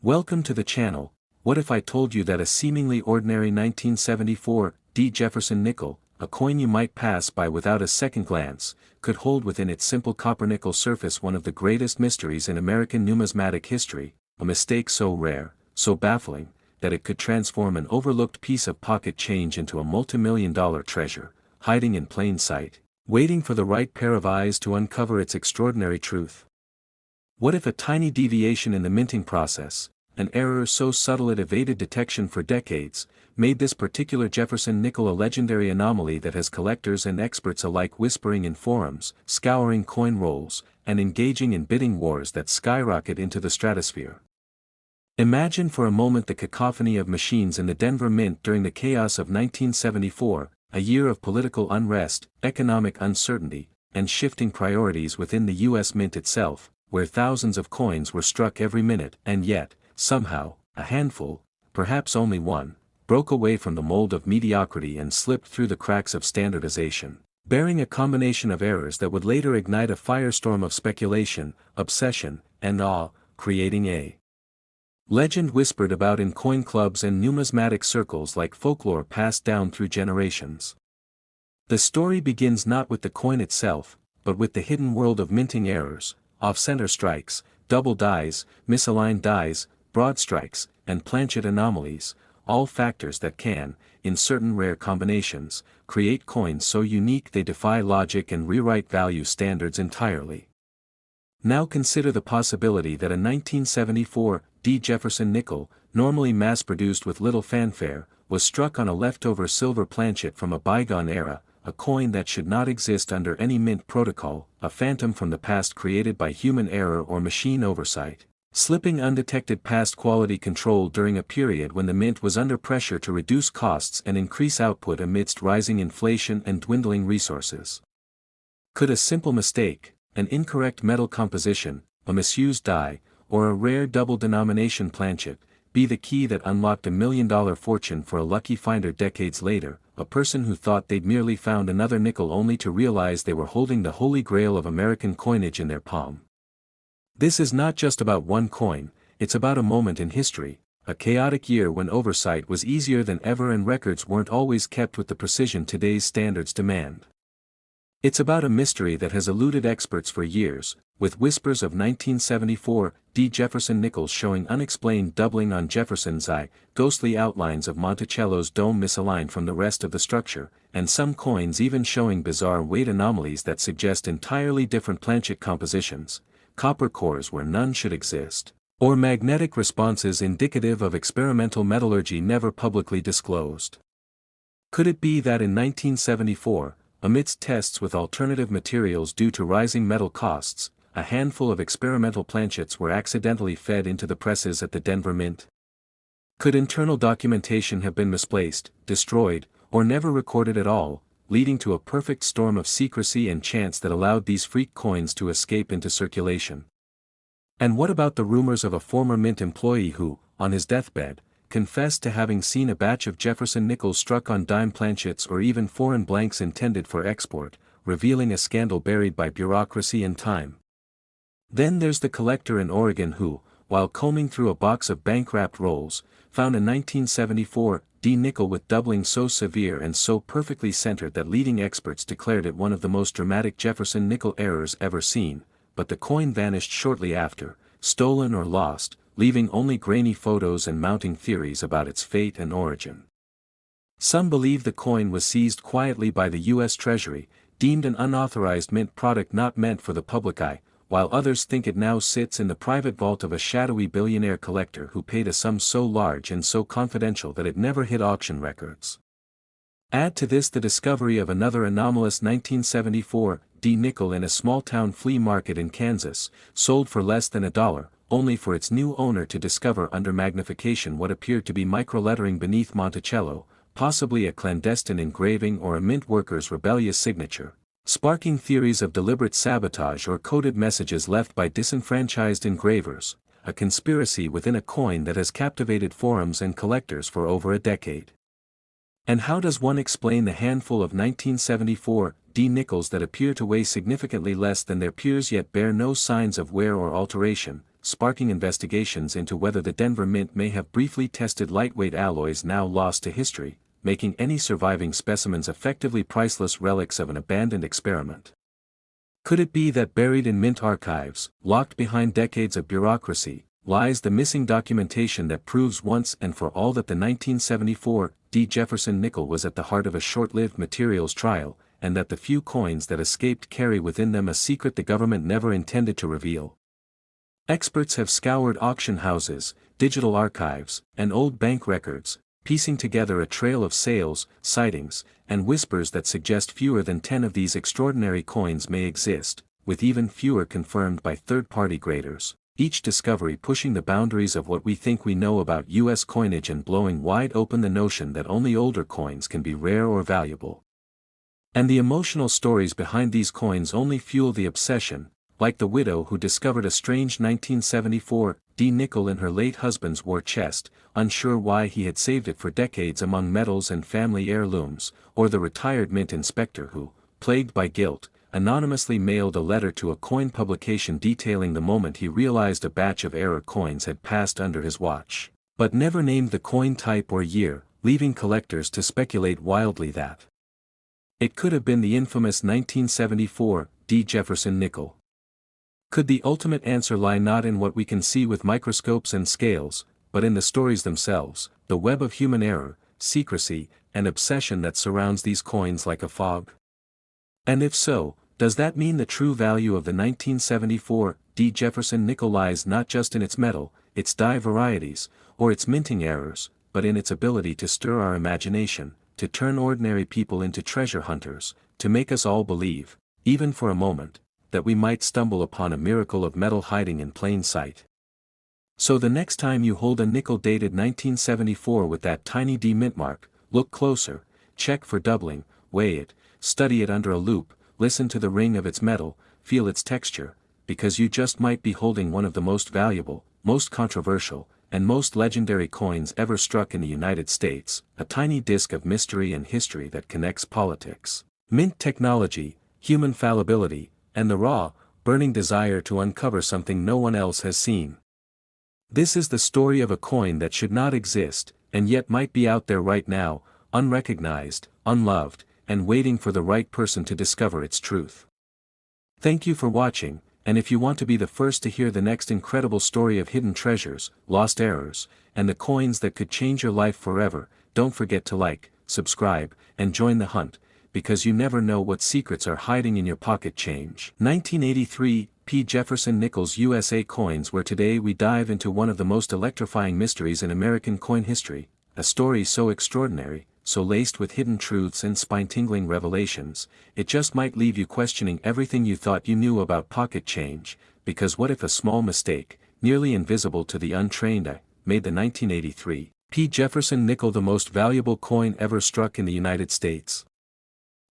Welcome to the channel. What if I told you that a seemingly ordinary 1974 Jefferson Nickel, a coin you might pass by without a second glance, could hold within its simple copper-nickel surface one of the greatest mysteries in American numismatic history, a mistake so rare, so baffling, that it could transform an overlooked piece of pocket change into a multimillion-dollar treasure, hiding in plain sight, waiting for the right pair of eyes to uncover its extraordinary truth? What if a tiny deviation in the minting process, an error so subtle it evaded detection for decades, made this particular Jefferson Nickel a legendary anomaly that has collectors and experts alike whispering in forums, scouring coin rolls, and engaging in bidding wars that skyrocket into the stratosphere? Imagine for a moment the cacophony of machines in the Denver Mint during the chaos of 1974, a year of political unrest, economic uncertainty, and shifting priorities within the U.S. Mint itself, where thousands of coins were struck every minute, and yet, somehow, a handful, perhaps only one, broke away from the mold of mediocrity and slipped through the cracks of standardization, bearing a combination of errors that would later ignite a firestorm of speculation, obsession, and awe, creating a legend whispered about in coin clubs and numismatic circles like folklore passed down through generations. The story begins not with the coin itself, but with the hidden world of minting errors, off-center strikes, double dies, misaligned dies, broadstrikes, and planchet anomalies, all factors that can, in certain rare combinations, create coins so unique they defy logic and rewrite value standards entirely. Now consider the possibility that a 1974 Jefferson Nickel, normally mass-produced with little fanfare, was struck on a leftover silver planchet from a bygone era, a coin that should not exist under any mint protocol, a phantom from the past created by human error or machine oversight, slipping undetected past quality control during a period when the mint was under pressure to reduce costs and increase output amidst rising inflation and dwindling resources. Could a simple mistake, an incorrect metal composition, a misused die, or a rare double denomination planchet, be the key that unlocked $1 million fortune for a lucky finder decades later, a person who thought they'd merely found another nickel only to realize they were holding the Holy Grail of American coinage in their palm? This is not just about one coin, it's about a moment in history, a chaotic year when oversight was easier than ever and records weren't always kept with the precision today's standards demand. It's about a mystery that has eluded experts for years, with whispers of 1974 Jefferson Nickels showing unexplained doubling on Jefferson's eye, ghostly outlines of Monticello's dome misaligned from the rest of the structure, and some coins even showing bizarre weight anomalies that suggest entirely different planchet compositions, copper cores where none should exist, or magnetic responses indicative of experimental metallurgy never publicly disclosed. Could it be that in 1974, amidst tests with alternative materials due to rising metal costs, a handful of experimental planchets were accidentally fed into the presses at the Denver Mint? Could internal documentation have been misplaced, destroyed, or never recorded at all, leading to a perfect storm of secrecy and chance that allowed these freak coins to escape into circulation? And what about the rumors of a former Mint employee who, on his deathbed, confessed to having seen a batch of Jefferson Nickels struck on dime planchets or even foreign blanks intended for export, revealing a scandal buried by bureaucracy and time? Then there's the collector in Oregon who, while combing through a box of bank-wrapped rolls, found a 1974 nickel with doubling so severe and so perfectly centered that leading experts declared it one of the most dramatic Jefferson Nickel errors ever seen, but the coin vanished shortly after, stolen or lost, leaving only grainy photos and mounting theories about its fate and origin. Some believe the coin was seized quietly by the U.S. Treasury, deemed an unauthorized mint product not meant for the public eye, while others think it now sits in the private vault of a shadowy billionaire collector who paid a sum so large and so confidential that it never hit auction records. Add to this the discovery of another anomalous 1974 nickel in a small-town flea market in Kansas, sold for less than $1, only for its new owner to discover under magnification what appeared to be microlettering beneath Monticello, possibly a clandestine engraving or a mint worker's rebellious signature, sparking theories of deliberate sabotage or coded messages left by disenfranchised engravers, a conspiracy within a coin that has captivated forums and collectors for over a decade. And how does one explain the handful of 1974 nickels that appear to weigh significantly less than their peers yet bear no signs of wear or alteration, sparking investigations into whether the Denver Mint may have briefly tested lightweight alloys now lost to history, making any surviving specimens effectively priceless relics of an abandoned experiment. Could it be that buried in mint archives, locked behind decades of bureaucracy, lies the missing documentation that proves once and for all that the 1974 Jefferson Nickel was at the heart of a short-lived materials trial, and that the few coins that escaped carry within them a secret the government never intended to reveal? Experts have scoured auction houses, digital archives, and old bank records, piecing together a trail of sales, sightings, and whispers that suggest fewer than 10 of these extraordinary coins may exist, with even fewer confirmed by third-party graders, each discovery pushing the boundaries of what we think we know about U.S. coinage and blowing wide open the notion that only older coins can be rare or valuable. And the emotional stories behind these coins only fuel the obsession, like the widow who discovered a strange 1974 nickel in her late husband's war chest, unsure why he had saved it for decades among medals and family heirlooms, or the retired mint inspector who, plagued by guilt, anonymously mailed a letter to a coin publication detailing the moment he realized a batch of error coins had passed under his watch, but never named the coin type or year, leaving collectors to speculate wildly that it could have been the infamous 1974 Jefferson Nickel. Could the ultimate answer lie not in what we can see with microscopes and scales, but in the stories themselves, the web of human error, secrecy, and obsession that surrounds these coins like a fog? And if so, does that mean the true value of the 1974 Jefferson Nickel lies not just in its metal, its die varieties, or its minting errors, but in its ability to stir our imagination, to turn ordinary people into treasure hunters, to make us all believe, even for a moment, that we might stumble upon a miracle of metal hiding in plain sight? So the next time you hold a nickel dated 1974 with that tiny D mint mark, look closer, check for doubling, weigh it, study it under a loupe, listen to the ring of its metal, feel its texture, because you just might be holding one of the most valuable, most controversial, and most legendary coins ever struck in the United States, a tiny disk of mystery and history that connects politics, mint technology, human fallibility, and the raw, burning desire to uncover something no one else has seen. This is the story of a coin that should not exist, and yet might be out there right now, unrecognized, unloved, and waiting for the right person to discover its truth. Thank you for watching, and if you want to be the first to hear the next incredible story of hidden treasures, lost errors, and the coins that could change your life forever, don't forget to like, subscribe, and join the hunt, because you never know what secrets are hiding in your pocket change. 1983 Jefferson Nickels USA coins, where today we dive into one of the most electrifying mysteries in American coin history, a story so extraordinary, so laced with hidden truths and spine-tingling revelations, it just might leave you questioning everything you thought you knew about pocket change, because what if a small mistake, nearly invisible to the untrained eye, made the 1983 Jefferson Nickel the most valuable coin ever struck in the United States?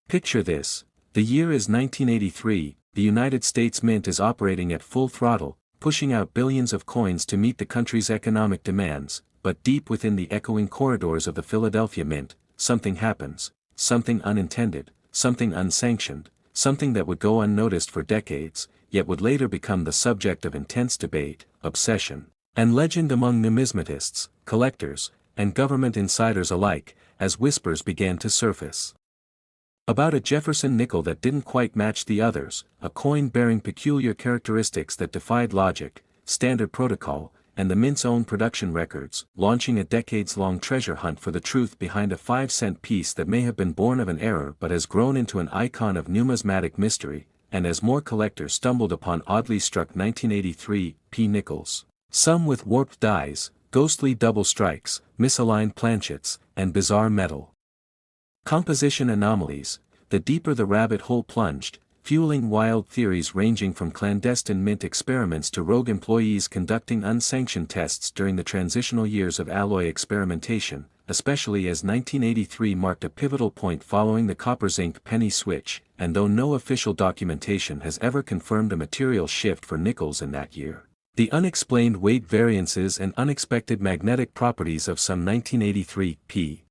Picture this: the year is 1983, the United States Mint is operating at full throttle, pushing out billions of coins to meet the country's economic demands, but deep within the echoing corridors of the Philadelphia Mint, something happens, something unintended, something unsanctioned, something that would go unnoticed for decades, yet would later become the subject of intense debate, obsession, and legend among numismatists, collectors, and government insiders alike, as whispers began to surface about a Jefferson nickel that didn't quite match the others, a coin bearing peculiar characteristics that defied logic, standard protocol, and the Mint's own production records, launching a decades-long treasure hunt for the truth behind a 5-cent piece that may have been born of an error but has grown into an icon of numismatic mystery, and as more collectors stumbled upon oddly struck 1983 nickels, some with warped dies, ghostly double strikes, misaligned planchets, and bizarre metal composition anomalies, the deeper the rabbit hole plunged, fueling wild theories ranging from clandestine mint experiments to rogue employees conducting unsanctioned tests during the transitional years of alloy experimentation, especially as 1983 marked a pivotal point following the copper-zinc penny switch, and though no official documentation has ever confirmed a material shift for nickels in that year, the unexplained weight variances and unexpected magnetic properties of some 1983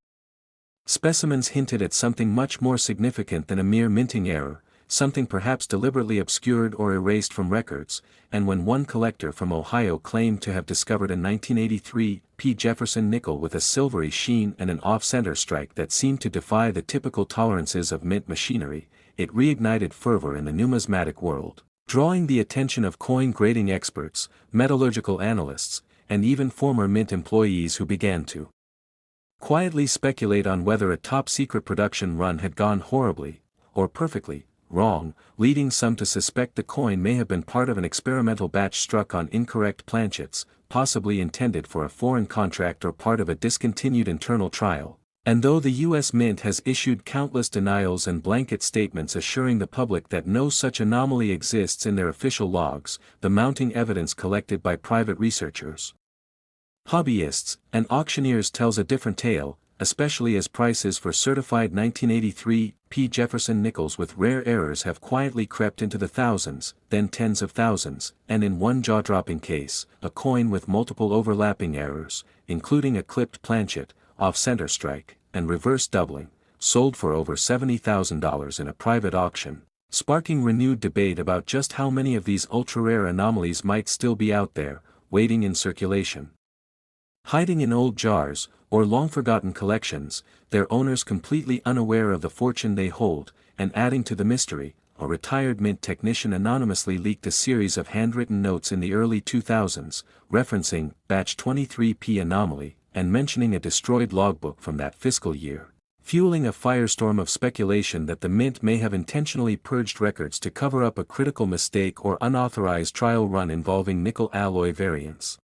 specimens hinted at something much more significant than a mere minting error, something perhaps deliberately obscured or erased from records, and when one collector from Ohio claimed to have discovered a 1983 P. Jefferson nickel with a silvery sheen and an off-center strike that seemed to defy the typical tolerances of mint machinery, it reignited fervor in the numismatic world, drawing the attention of coin grading experts, metallurgical analysts, and even former mint employees who began to quietly speculate on whether a top-secret production run had gone horribly, or perfectly, wrong, leading some to suspect the coin may have been part of an experimental batch struck on incorrect planchets, possibly intended for a foreign contract or part of a discontinued internal trial. And though the U.S. Mint has issued countless denials and blanket statements assuring the public that no such anomaly exists in their official logs, the mounting evidence collected by private researchers, hobbyists, and auctioneers tells a different tale, especially as prices for certified 1983 P. Jefferson Nickels with rare errors have quietly crept into the thousands, then tens of thousands, and in one jaw-dropping case, a coin with multiple overlapping errors, including a clipped planchet, off-center strike, and reverse doubling, sold for over $70,000 in a private auction, sparking renewed debate about just how many of these ultra-rare anomalies might still be out there, waiting in circulation. Hiding in old jars, or long-forgotten collections, their owners completely unaware of the fortune they hold, and adding to the mystery, a retired mint technician anonymously leaked a series of handwritten notes in the early 2000s, referencing Batch 23P anomaly, and mentioning a destroyed logbook from that fiscal year, fueling a firestorm of speculation that the mint may have intentionally purged records to cover up a critical mistake or unauthorized trial run involving nickel alloy variants.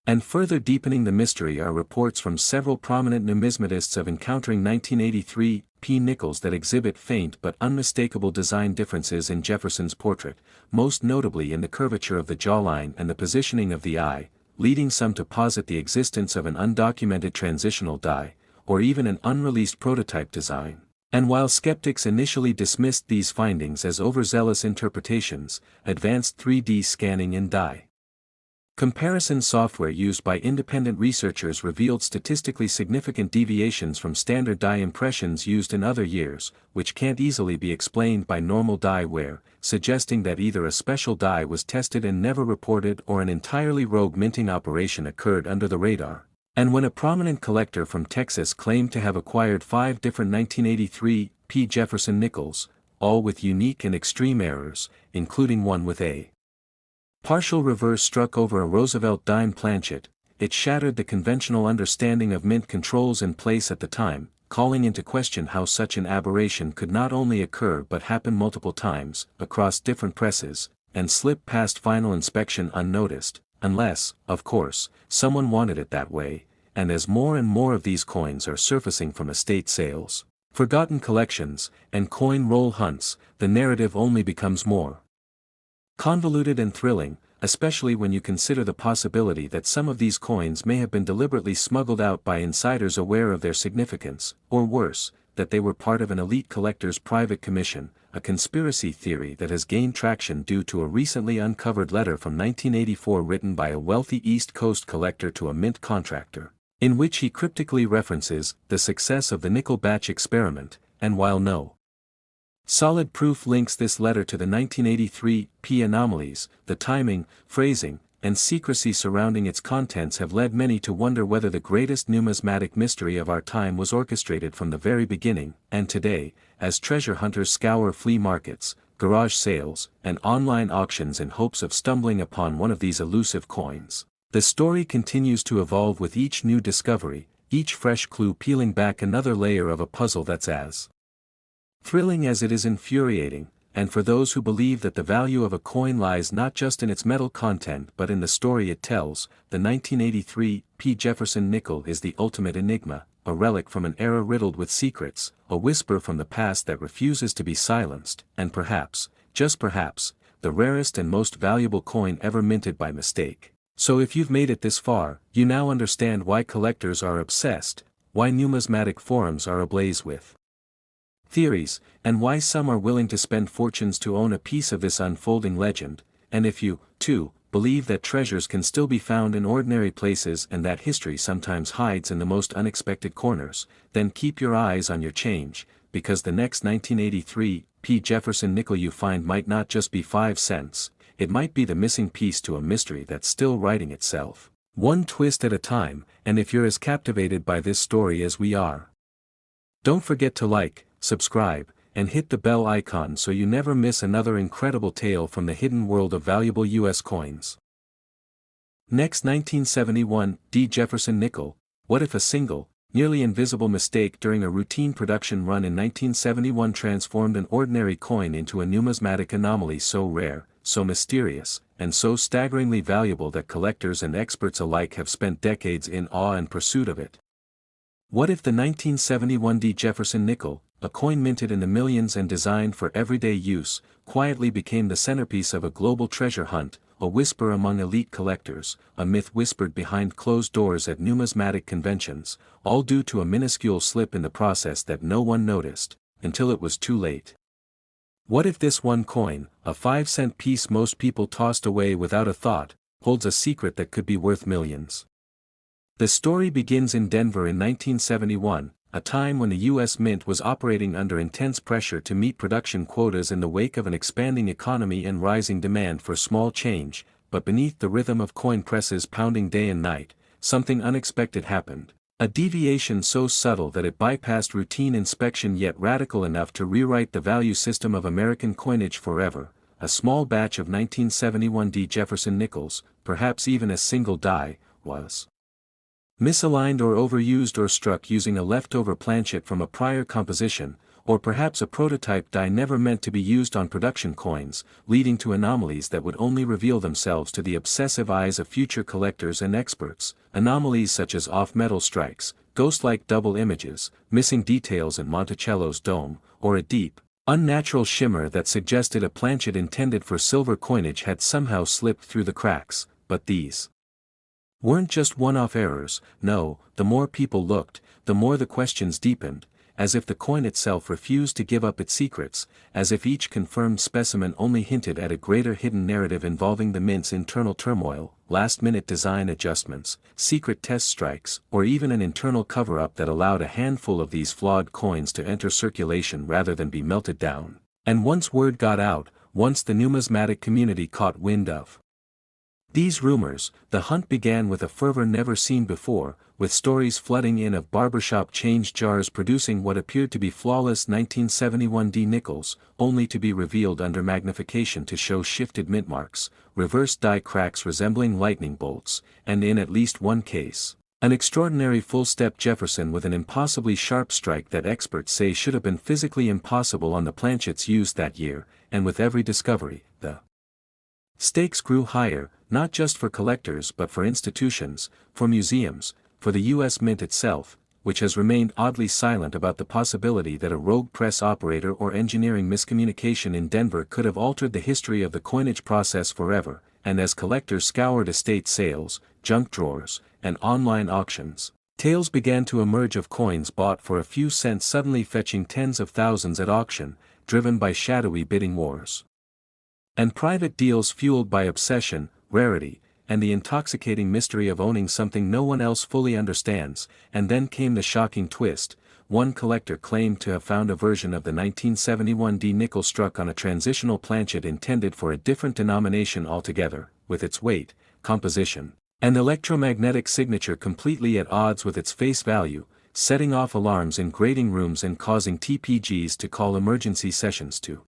And further deepening the mystery are reports from several prominent numismatists of encountering 1983 P. nickels that exhibit faint but unmistakable design differences in Jefferson's portrait, most notably in the curvature of the jawline and the positioning of the eye, leading some to posit the existence of an undocumented transitional die, or even an unreleased prototype design. And while skeptics initially dismissed these findings as overzealous interpretations, advanced 3D scanning in die comparison software used by independent researchers revealed statistically significant deviations from standard die impressions used in other years, which can't easily be explained by normal die wear, suggesting that either a special die was tested and never reported or an entirely rogue minting operation occurred under the radar. And when a prominent collector from Texas claimed to have acquired 5 different 1983 P. Jefferson Nickels, all with unique and extreme errors, including one with a partial reverse struck over a Roosevelt dime planchet, it shattered the conventional understanding of mint controls in place at the time, calling into question how such an aberration could not only occur but happen multiple times, across different presses, and slip past final inspection unnoticed, unless, of course, someone wanted it that way. And as more and more of these coins are surfacing from estate sales, forgotten collections, and coin roll hunts, the narrative only becomes more convoluted and thrilling, especially when you consider the possibility that some of these coins may have been deliberately smuggled out by insiders aware of their significance, or worse, that they were part of an elite collector's private commission, a conspiracy theory that has gained traction due to a recently uncovered letter from 1984 written by a wealthy East Coast collector to a mint contractor, in which he cryptically references the success of the nickel batch experiment, and while no solid proof links this letter to the 1983 P anomalies, the timing, phrasing, and secrecy surrounding its contents have led many to wonder whether the greatest numismatic mystery of our time was orchestrated from the very beginning. And today, as treasure hunters scour flea markets, garage sales, and online auctions in hopes of stumbling upon one of these elusive coins, the story continues to evolve with each new discovery, each fresh clue peeling back another layer of a puzzle that's as thrilling as it is infuriating. And for those who believe that the value of a coin lies not just in its metal content but in the story it tells, the 1983 P. Jefferson Nickel is the ultimate enigma, a relic from an era riddled with secrets, a whisper from the past that refuses to be silenced, and perhaps, just perhaps, the rarest and most valuable coin ever minted by mistake. So if you've made it this far, you now understand why collectors are obsessed, why numismatic forums are ablaze with theories, and why some are willing to spend fortunes to own a piece of this unfolding legend. And if you, too, believe that treasures can still be found in ordinary places and that history sometimes hides in the most unexpected corners, then keep your eyes on your change, because the next 1983 Jefferson Nickel you find might not just be 5 cents, it might be the missing piece to a mystery that's still writing itself, one twist at a time. And if you're as captivated by this story as we are, don't forget to like, subscribe, and hit the bell icon so you never miss another incredible tale from the hidden world of valuable U.S. coins. Next, 1971 Jefferson Nickel. What if a single, nearly invisible mistake during a routine production run in 1971 transformed an ordinary coin into a numismatic anomaly so rare, so mysterious, and so staggeringly valuable that collectors and experts alike have spent decades in awe and pursuit of it? What if the 1971 Jefferson Nickel, a coin minted in the millions and designed for everyday use, quietly became the centerpiece of a global treasure hunt, a whisper among elite collectors, a myth whispered behind closed doors at numismatic conventions, all due to a minuscule slip in the process that no one noticed, until it was too late? What if this one coin, a 5-cent piece most people tossed away without a thought, holds a secret that could be worth millions? The story begins in Denver in 1971, a time when the U.S. Mint was operating under intense pressure to meet production quotas in the wake of an expanding economy and rising demand for small change. But beneath the rhythm of coin presses pounding day and night, something unexpected happened. A deviation so subtle that it bypassed routine inspection yet radical enough to rewrite the value system of American coinage forever. A small batch of 1971 Jefferson Nickels, perhaps even a single die, was misaligned or overused or struck using a leftover planchet from a prior composition, or perhaps a prototype die never meant to be used on production coins, leading to anomalies that would only reveal themselves to the obsessive eyes of future collectors and experts. Anomalies such as off-metal strikes, ghost-like double images, missing details in Monticello's dome, or a deep, unnatural shimmer that suggested a planchet intended for silver coinage had somehow slipped through the cracks. But these weren't just one-off errors. No, the more people looked, the more the questions deepened, as if the coin itself refused to give up its secrets, as if each confirmed specimen only hinted at a greater hidden narrative involving the mint's internal turmoil, last-minute design adjustments, secret test strikes, or even an internal cover-up that allowed a handful of these flawed coins to enter circulation rather than be melted down. And once word got out, once the numismatic community caught wind of these rumors, the hunt began with a fervor never seen before, with stories flooding in of barbershop change jars producing what appeared to be flawless 1971 Nickels, only to be revealed under magnification to show shifted mint marks, reverse die cracks resembling lightning bolts, and in at least one case, an extraordinary full-step Jefferson with an impossibly sharp strike that experts say should have been physically impossible on the planchets used that year. And with every discovery, the stakes grew higher, not just for collectors but for institutions, for museums, for the U.S. Mint itself, which has remained oddly silent about the possibility that a rogue press operator or engineering miscommunication in Denver could have altered the history of the coinage process forever. And as collectors scoured estate sales, junk drawers, and online auctions, tales began to emerge of coins bought for a few cents suddenly fetching tens of thousands at auction, driven by shadowy bidding wars and private deals fueled by obsession, rarity, and the intoxicating mystery of owning something no one else fully understands. And then came the shocking twist. One collector claimed to have found a version of the 1971 nickel struck on a transitional planchet intended for a different denomination altogether, with its weight, composition, and electromagnetic signature completely at odds with its face value, setting off alarms in grading rooms and causing TPGs to call emergency sessions to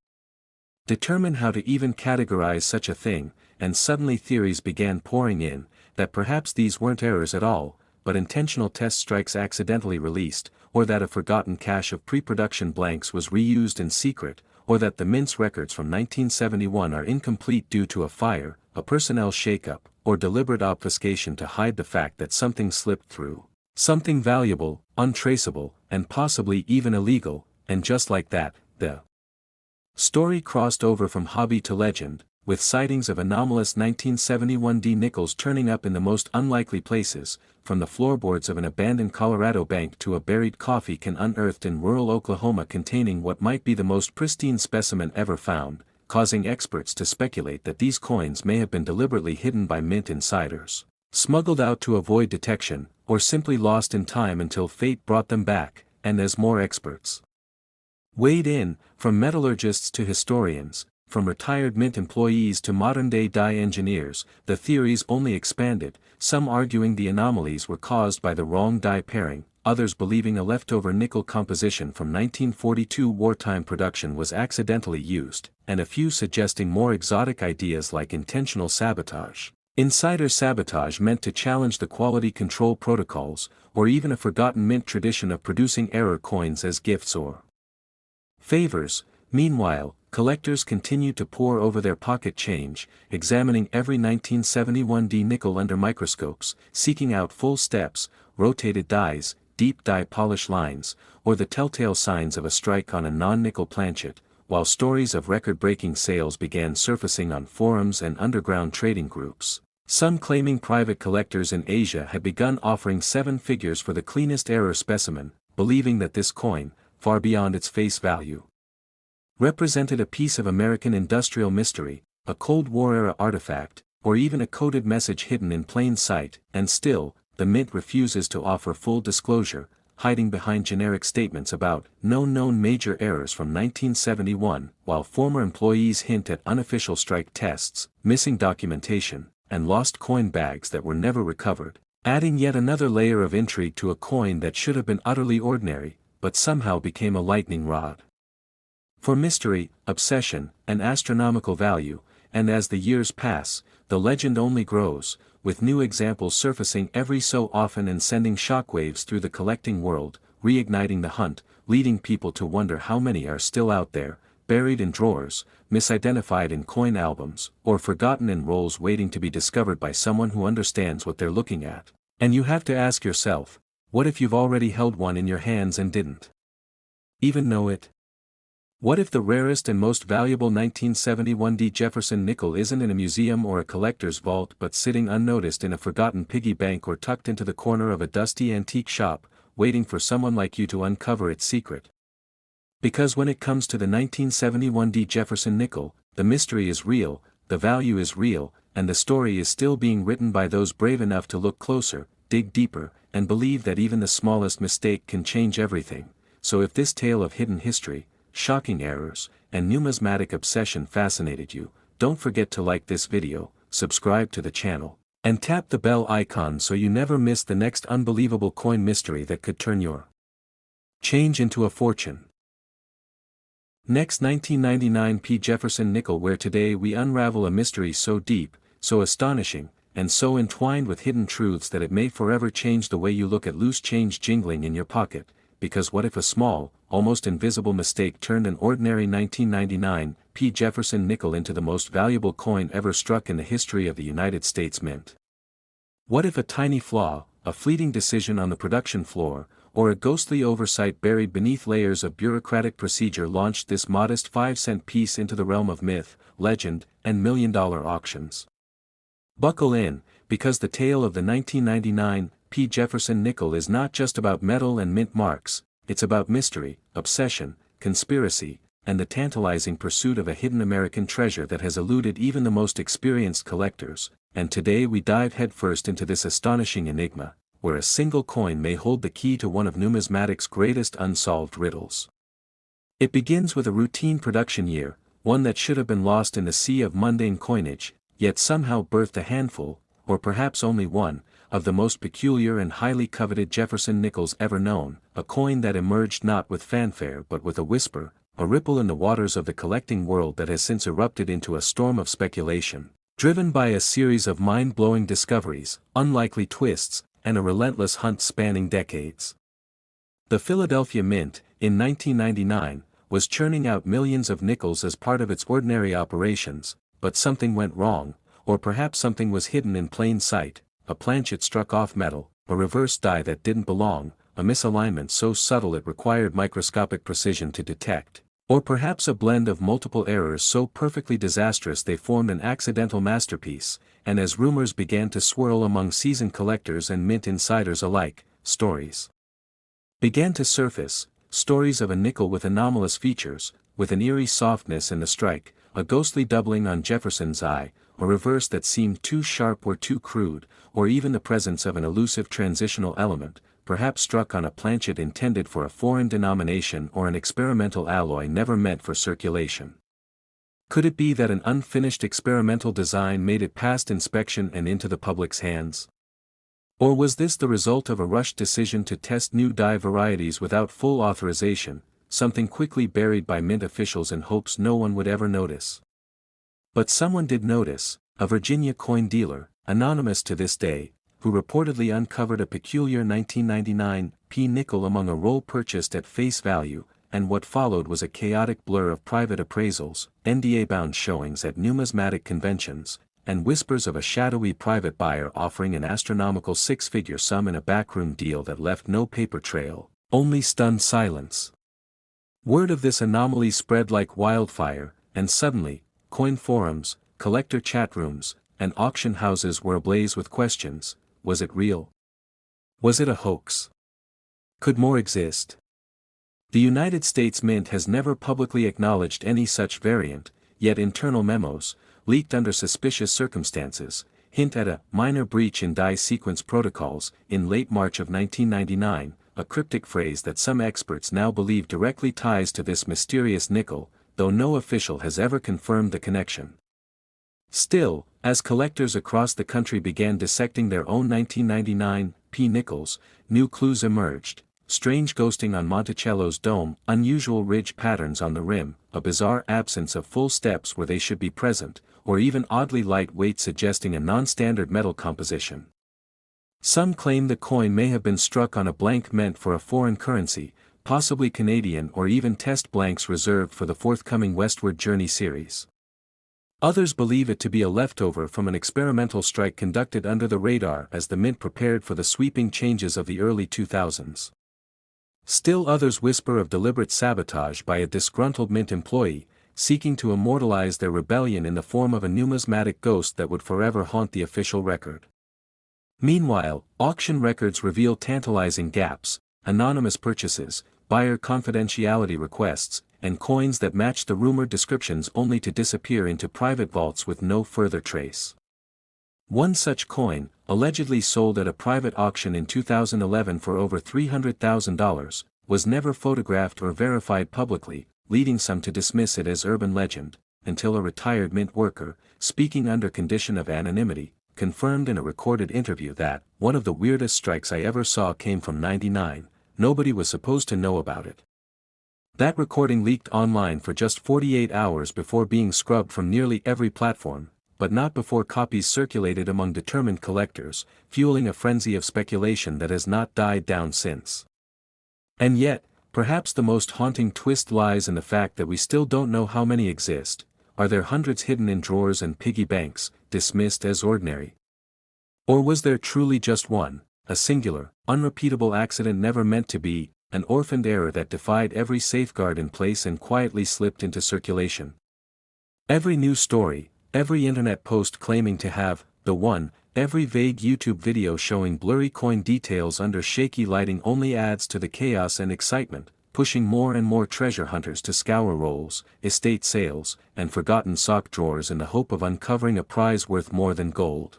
determine how to even categorize such a thing. And suddenly theories began pouring in, that perhaps these weren't errors at all, but intentional test strikes accidentally released, or that a forgotten cache of pre-production blanks was reused in secret, or that the mint's records from 1971 are incomplete due to a fire, a personnel shakeup, or deliberate obfuscation to hide the fact that something slipped through. Something valuable, untraceable, and possibly even illegal. And just like that, the story crossed over from hobby to legend, with sightings of anomalous 1971 Nickels turning up in the most unlikely places, from the floorboards of an abandoned Colorado bank to a buried coffee can unearthed in rural Oklahoma containing what might be the most pristine specimen ever found, causing experts to speculate that these coins may have been deliberately hidden by mint insiders, smuggled out to avoid detection, or simply lost in time until fate brought them back. And as more experts Weighed in, from metallurgists to historians, from retired mint employees to modern-day die engineers, the theories only expanded, some arguing the anomalies were caused by the wrong die pairing, others believing a leftover nickel composition from 1942 wartime production was accidentally used, and a few suggesting more exotic ideas like intentional sabotage. Insider sabotage meant to challenge the quality control protocols, or even a forgotten mint tradition of producing error coins as gifts or favors. Meanwhile, collectors continued to pore over their pocket change, examining every 1971D nickel under microscopes, seeking out full steps, rotated dies, deep die polish lines, or the telltale signs of a strike on a non-nickel planchet, while stories of record-breaking sales began surfacing on forums and underground trading groups. Some claiming private collectors in Asia had begun offering 7 figures for the cleanest error specimen, believing that this coin, far beyond its face value, represented a piece of American industrial mystery, a Cold War-era artifact, or even a coded message hidden in plain sight, and still, the mint refuses to offer full disclosure, hiding behind generic statements about no known major errors from 1971, while former employees hint at unofficial strike tests, missing documentation, and lost coin bags that were never recovered, adding yet another layer of intrigue to a coin that should have been utterly ordinary, but somehow became a lightning rod. For mystery, obsession, and astronomical value, and as the years pass, the legend only grows, with new examples surfacing every so often and sending shockwaves through the collecting world, reigniting the hunt, leading people to wonder how many are still out there, buried in drawers, misidentified in coin albums, or forgotten in rolls waiting to be discovered by someone who understands what they're looking at. And you have to ask yourself, what if you've already held one in your hands and didn't even know it? What if the rarest and most valuable 1971D Jefferson Nickel isn't in a museum or a collector's vault but sitting unnoticed in a forgotten piggy bank or tucked into the corner of a dusty antique shop, waiting for someone like you to uncover its secret? Because when it comes to the 1971D Jefferson Nickel, the mystery is real, the value is real, and the story is still being written by those brave enough to look closer, dig deeper, and believe that even the smallest mistake can change everything. So if this tale of hidden history, shocking errors, and numismatic obsession fascinated you, don't forget to like this video, subscribe to the channel, and tap the bell icon so you never miss the next unbelievable coin mystery that could turn your change into a fortune. Next, 1999 P. Jefferson Nickel, where today we unravel a mystery so deep, so astonishing, and so entwined with hidden truths that it may forever change the way you look at loose change jingling in your pocket. Because what if a small, almost invisible mistake turned an ordinary 1999 P. Jefferson Nickel into the most valuable coin ever struck in the history of the United States Mint? What if a tiny flaw, a fleeting decision on the production floor, or a ghostly oversight buried beneath layers of bureaucratic procedure launched this modest 5-cent piece into the realm of myth, legend, and million-dollar auctions? Buckle in, because the tale of the 1999 P. Jefferson Nickel is not just about metal and mint marks, it's about mystery, obsession, conspiracy, and the tantalizing pursuit of a hidden American treasure that has eluded even the most experienced collectors. And today we dive headfirst into this astonishing enigma, where a single coin may hold the key to one of numismatic's greatest unsolved riddles. It begins with a routine production year, one that should have been lost in the sea of mundane coinage, yet somehow birthed a handful, or perhaps only one, of the most peculiar and highly coveted Jefferson Nickels ever known, a coin that emerged not with fanfare but with a whisper, a ripple in the waters of the collecting world that has since erupted into a storm of speculation, driven by a series of mind-blowing discoveries, unlikely twists, and a relentless hunt spanning decades. The Philadelphia Mint, in 1999, was churning out millions of nickels as part of its ordinary operations, but something went wrong, or perhaps something was hidden in plain sight. A planchet struck off metal, a reverse die that didn't belong, a misalignment so subtle it required microscopic precision to detect, or perhaps a blend of multiple errors so perfectly disastrous they formed an accidental masterpiece. And as rumors began to swirl among seasoned collectors and mint insiders alike, stories began to surface, stories of a nickel with anomalous features, with an eerie softness in the strike, a ghostly doubling on Jefferson's eye, a reverse that seemed too sharp or too crude, or even the presence of an elusive transitional element, perhaps struck on a planchet intended for a foreign denomination or an experimental alloy never meant for circulation? Could it be that an unfinished experimental design made it past inspection and into the public's hands? Or was this the result of a rushed decision to test new dye varieties without full authorization, something quickly buried by mint officials in hopes no one would ever notice? But someone did notice, a Virginia coin dealer, anonymous to this day, who reportedly uncovered a peculiar 1999 P nickel among a roll purchased at face value, and what followed was a chaotic blur of private appraisals, NDA-bound showings at numismatic conventions, and whispers of a shadowy private buyer offering an astronomical six-figure sum in a backroom deal that left no paper trail, only stunned silence. Word of this anomaly spread like wildfire, and suddenly, coin forums, collector chat rooms, and auction houses were ablaze with questions. Was it real? Was it a hoax? Could more exist? The United States Mint has never publicly acknowledged any such variant, yet internal memos, leaked under suspicious circumstances, hint at a minor breach in dye sequence protocols in late March of 1999, a cryptic phrase that some experts now believe directly ties to this mysterious nickel, though no official has ever confirmed the connection. Still, as collectors across the country began dissecting their own 1999 P nickels, new clues emerged: strange ghosting on Monticello's dome, unusual ridge patterns on the rim, a bizarre absence of full steps where they should be present, or even oddly light weight suggesting a non-standard metal composition. Some claim the coin may have been struck on a blank meant for a foreign currency, possibly Canadian, or even test blanks reserved for the forthcoming Westward Journey series. Others believe it to be a leftover from an experimental strike conducted under the radar as the mint prepared for the sweeping changes of the early 2000s. Still others whisper of deliberate sabotage by a disgruntled mint employee, seeking to immortalize their rebellion in the form of a numismatic ghost that would forever haunt the official record. Meanwhile, auction records reveal tantalizing gaps: anonymous purchases, buyer confidentiality requests, and coins that match the rumored descriptions only to disappear into private vaults with no further trace. One such coin, allegedly sold at a private auction in 2011 for over $300,000, was never photographed or verified publicly, leading some to dismiss it as urban legend, until a retired mint worker, speaking under condition of anonymity, confirmed in a recorded interview that, "One of the weirdest strikes I ever saw came from '99, nobody was supposed to know about it." That recording leaked online for just 48 hours before being scrubbed from nearly every platform, but not before copies circulated among determined collectors, fueling a frenzy of speculation that has not died down since. And yet, perhaps the most haunting twist lies in the fact that we still don't know how many exist. Are there hundreds hidden in drawers and piggy banks, dismissed as ordinary? Or was there truly just one, a singular, unrepeatable accident never meant to be, an orphaned error that defied every safeguard in place and quietly slipped into circulation? Every news story, every internet post claiming to have the one, every vague YouTube video showing blurry coin details under shaky lighting only adds to the chaos and excitement, pushing more and more treasure hunters to scour rolls, estate sales, and forgotten sock drawers in the hope of uncovering a prize worth more than gold.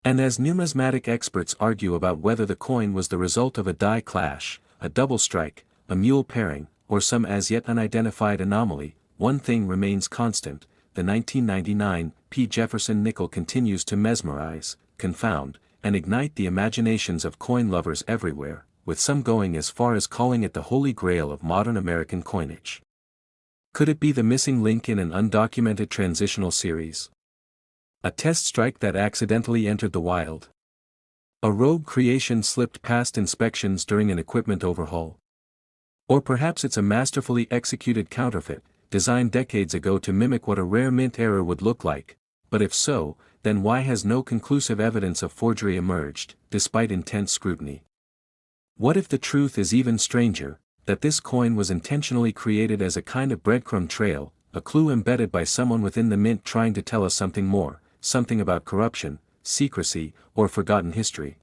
And as numismatic experts argue about whether the coin was the result of a die clash, a double strike, a mule pairing, or some as yet unidentified anomaly, one thing remains constant: the 1999 P. Jefferson Nickel continues to mesmerize, confound, and ignite the imaginations of coin lovers everywhere, with some going as far as calling it the Holy Grail of modern American coinage. Could it be the missing link in an undocumented transitional series? A test strike that accidentally entered the wild? A rogue creation slipped past inspections during an equipment overhaul? Or perhaps it's a masterfully executed counterfeit, designed decades ago to mimic what a rare mint error would look like? But if so, then why has no conclusive evidence of forgery emerged, despite intense scrutiny? What if the truth is even stranger, that this coin was intentionally created as a kind of breadcrumb trail, a clue embedded by someone within the mint trying to tell us something more, something about corruption, secrecy, or forgotten history?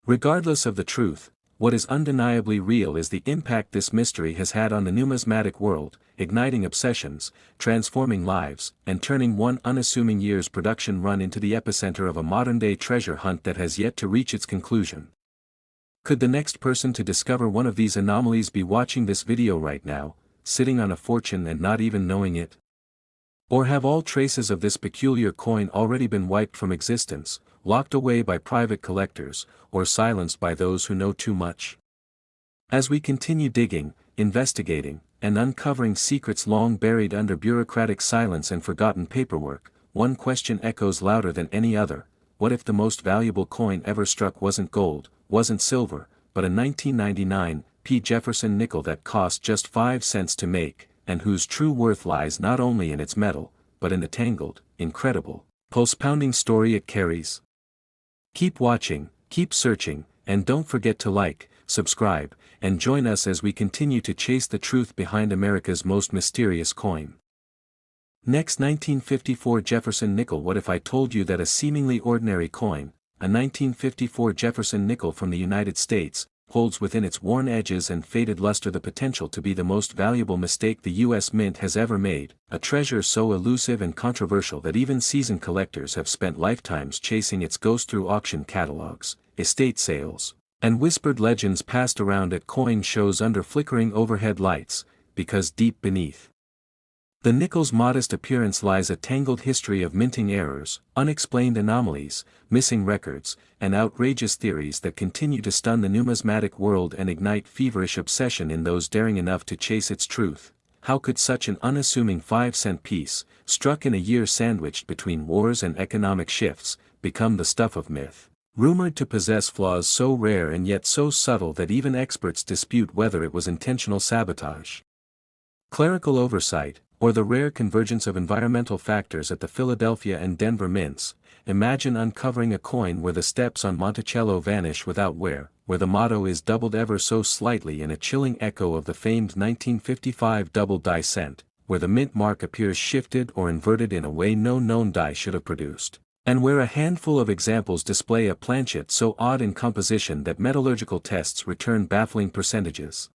Regardless of the truth, what is undeniably real is the impact this mystery has had on the numismatic world, igniting obsessions, transforming lives, and turning one unassuming year's production run into the epicenter of a modern-day treasure hunt that has yet to reach its conclusion. Could the next person to discover one of these anomalies be watching this video right now, sitting on a fortune and not even knowing it? Or have all traces of this peculiar coin already been wiped from existence, locked away by private collectors, or silenced by those who know too much? As we continue digging, investigating, and uncovering secrets long buried under bureaucratic silence and forgotten paperwork, one question echoes louder than any other: what if the most valuable coin ever struck wasn't gold, wasn't silver, but a 1999 Jefferson nickel that cost just 5 cents to make, and whose true worth lies not only in its metal, but in the tangled, incredible, pulse-pounding story it carries? Keep watching, keep searching, and don't forget to like, subscribe, and join us as we continue to chase the truth behind America's most mysterious coin. Next, 1954 Jefferson Nickel. What if I told you that a seemingly ordinary coin, a 1954 Jefferson Nickel from the United States, holds within its worn edges and faded luster the potential to be the most valuable mistake the U.S. Mint has ever made, a treasure so elusive and controversial that even seasoned collectors have spent lifetimes chasing its ghost through auction catalogs, estate sales, and whispered legends passed around at coin shows under flickering overhead lights, because deep beneath the nickel's modest appearance lies a tangled history of minting errors, unexplained anomalies, missing records, and outrageous theories that continue to stun the numismatic world and ignite feverish obsession in those daring enough to chase its truth. How could such an unassuming 5-cent piece, struck in a year sandwiched between wars and economic shifts, become the stuff of myth, rumored to possess flaws so rare and yet so subtle that even experts dispute whether it was intentional sabotage, clerical oversight, or the rare convergence of environmental factors at the Philadelphia and Denver mints? Imagine uncovering a coin where the steps on Monticello vanish without wear, where the motto is doubled ever so slightly in a chilling echo of the famed 1955 double die cent, where the mint mark appears shifted or inverted in a way no known die should have produced, and where a handful of examples display a planchet so odd in composition that metallurgical tests return baffling percentages.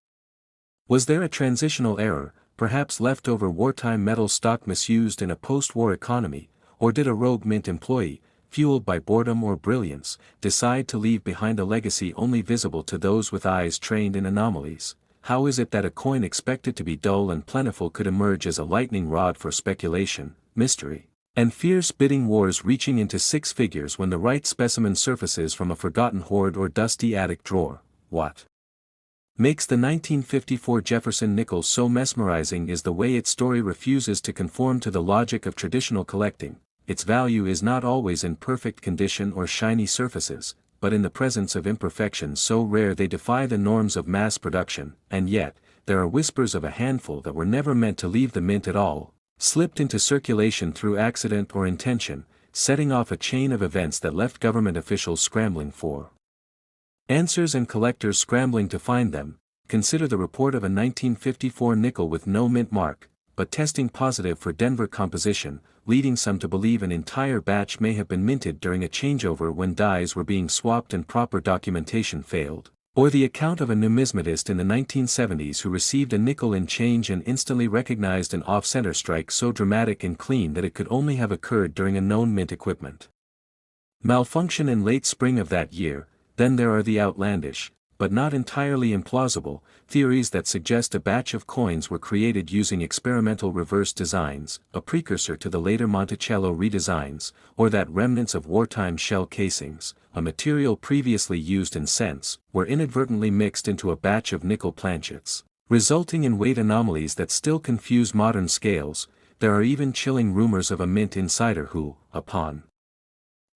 Was there a transitional error, perhaps leftover wartime metal stock misused in a post-war economy, or did a rogue mint employee, fueled by boredom or brilliance, decide to leave behind a legacy only visible to those with eyes trained in anomalies? How is it that a coin expected to be dull and plentiful could emerge as a lightning rod for speculation, mystery, and fierce bidding wars reaching into six figures when the right specimen surfaces from a forgotten hoard or dusty attic drawer? What makes the 1954 Jefferson Nickel so mesmerizing is the way its story refuses to conform to the logic of traditional collecting. Its value is not always in perfect condition or shiny surfaces, but in the presence of imperfections so rare they defy the norms of mass production. And yet, there are whispers of a handful that were never meant to leave the mint at all, slipped into circulation through accident or intention, setting off a chain of events that left government officials scrambling for answers and collectors scrambling to find them. Consider the report of a 1954 nickel with no mint mark, but testing positive for Denver composition, leading some to believe an entire batch may have been minted during a changeover when dies were being swapped and proper documentation failed. Or the account of a numismatist in the 1970s who received a nickel in change and instantly recognized an off-center strike so dramatic and clean that it could only have occurred during a known mint equipment malfunction in late spring of that year. Then there are the outlandish, but not entirely implausible, theories that suggest a batch of coins were created using experimental reverse designs, a precursor to the later Monticello redesigns, or that remnants of wartime shell casings, a material previously used in cents, were inadvertently mixed into a batch of nickel planchets, resulting in weight anomalies that still confuse modern scales. There are even chilling rumors of a mint insider who, upon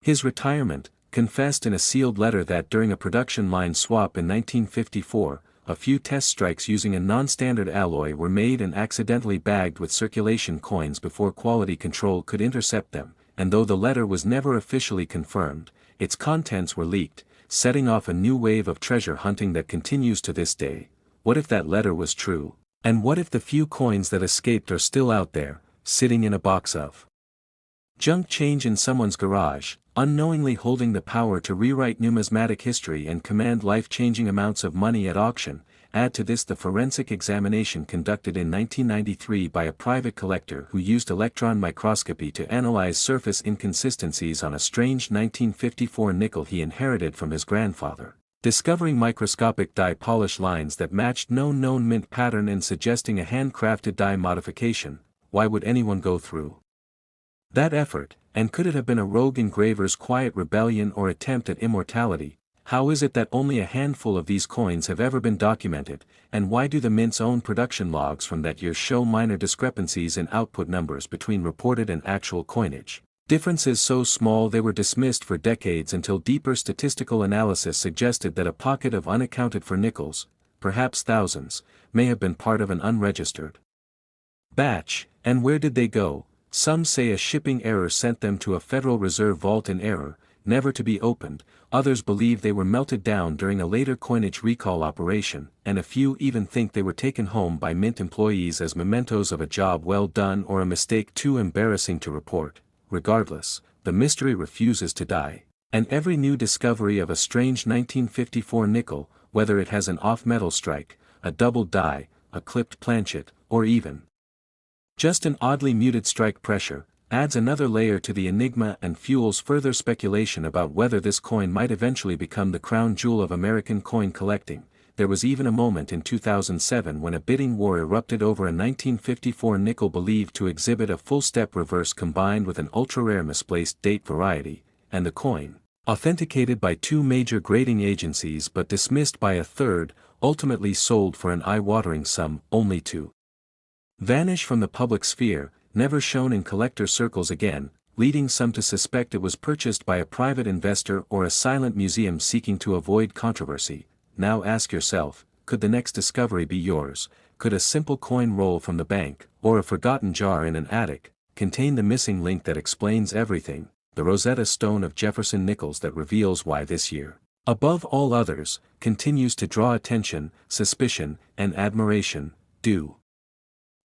his retirement, confessed in a sealed letter that during a production line swap in 1954, a few test strikes using a non-standard alloy were made and accidentally bagged with circulation coins before quality control could intercept them, and though the letter was never officially confirmed, its contents were leaked, setting off a new wave of treasure hunting that continues to this day. What if that letter was true? And what if the few coins that escaped are still out there, sitting in a box of junk change in someone's garage, unknowingly holding the power to rewrite numismatic history and command life-changing amounts of money at auction? Add to this the forensic examination conducted in 1993 by a private collector who used electron microscopy to analyze surface inconsistencies on a strange 1954 nickel he inherited from his grandfather, discovering microscopic die polish lines that matched no known mint pattern and suggesting a handcrafted die modification. Why would anyone go through that effort, and could it have been a rogue engraver's quiet rebellion or attempt at immortality? How is it that only a handful of these coins have ever been documented, and why do the mint's own production logs from that year show minor discrepancies in output numbers between reported and actual coinage? Differences so small they were dismissed for decades until deeper statistical analysis suggested that a pocket of unaccounted for nickels, perhaps thousands, may have been part of an unregistered batch. And where did they go? Some say a shipping error sent them to a Federal Reserve vault in error, never to be opened. Others believe they were melted down during a later coinage recall operation, and a few even think they were taken home by mint employees as mementos of a job well done or a mistake too embarrassing to report. Regardless, the mystery refuses to die, and every new discovery of a strange 1954 nickel, whether it has an off-metal strike, a double die, a clipped planchet, or even just an oddly muted strike pressure, adds another layer to the enigma and fuels further speculation about whether this coin might eventually become the crown jewel of American coin collecting. There was even a moment in 2007 when a bidding war erupted over a 1954 nickel believed to exhibit a full-step reverse combined with an ultra-rare misplaced date variety, and the coin, authenticated by two major grading agencies but dismissed by a third, ultimately sold for an eye-watering sum, only to vanish from the public sphere, never shown in collector circles again, leading some to suspect it was purchased by a private investor or a silent museum seeking to avoid controversy. Now ask yourself, could the next discovery be yours? Could a simple coin roll from the bank, or a forgotten jar in an attic, contain the missing link that explains everything, the Rosetta Stone of Jefferson Nickels that reveals why this year, above all others, continues to draw attention, suspicion, and admiration? Do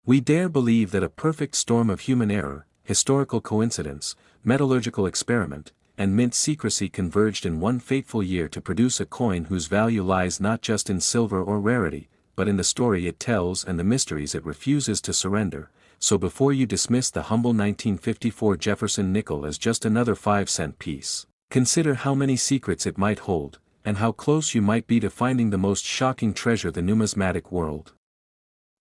we dare believe that a perfect storm of human error, historical coincidence, metallurgical experiment, and mint secrecy converged in one fateful year to produce a coin whose value lies not just in silver or rarity, but in the story it tells and the mysteries it refuses to surrender? So before you dismiss the humble 1954 Jefferson nickel as just another 5-cent piece, consider how many secrets it might hold, and how close you might be to finding the most shocking treasure the numismatic world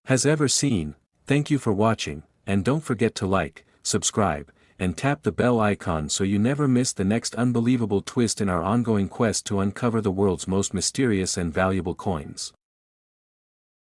has ever seen. Thank you for watching, and don't forget to like, subscribe, and tap the bell icon so you never miss the next unbelievable twist in our ongoing quest to uncover the world's most mysterious and valuable coins.